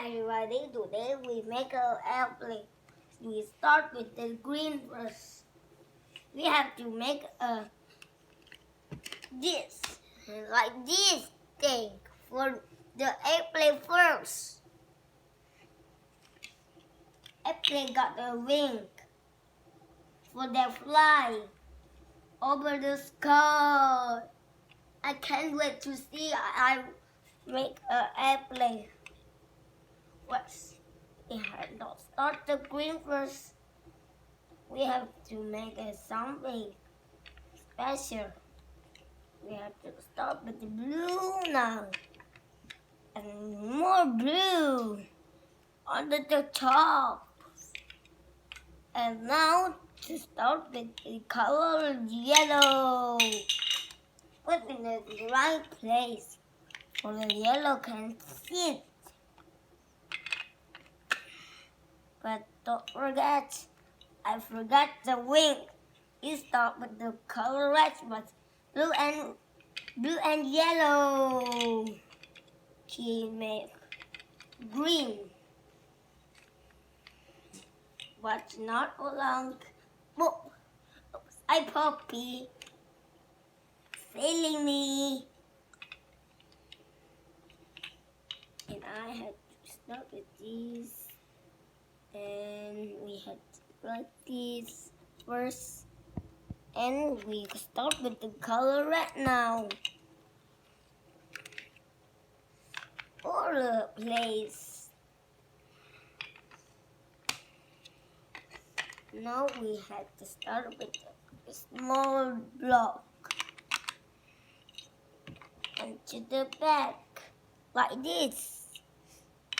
everybody, today we make an airplane. We start with the green first. We have to make this, like this thing for the airplane first. Airplane got a wing for their fly over the sky. I can't wait to see I make an airplane. First, we have to start the green first. We have to make something special. We have to start with the blue now. And more blue under the top. And now to start with the color yellow. Put in the right place so the yellow can fit. But don't forget, I forgot the wing. You start with the color red, but blue and yellow. She make green. But not for long. Oh, I puppy failing me. And I had to start with these. And we had to write these first. And we start with the color red now. All the place. Now we had to start with a small block. And to the back, like this.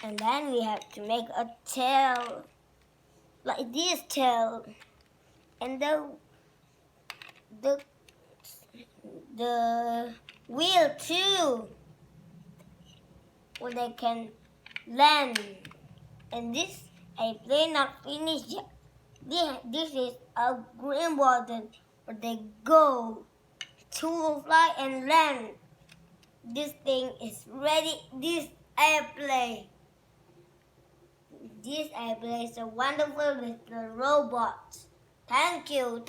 And then we have to make a tail, like this tail. And the wheel too, where they can land. And this airplane not finished yet. This is a green button where they go to fly and land. This thing is ready. This airplane is a wonderful little robot. Thank you.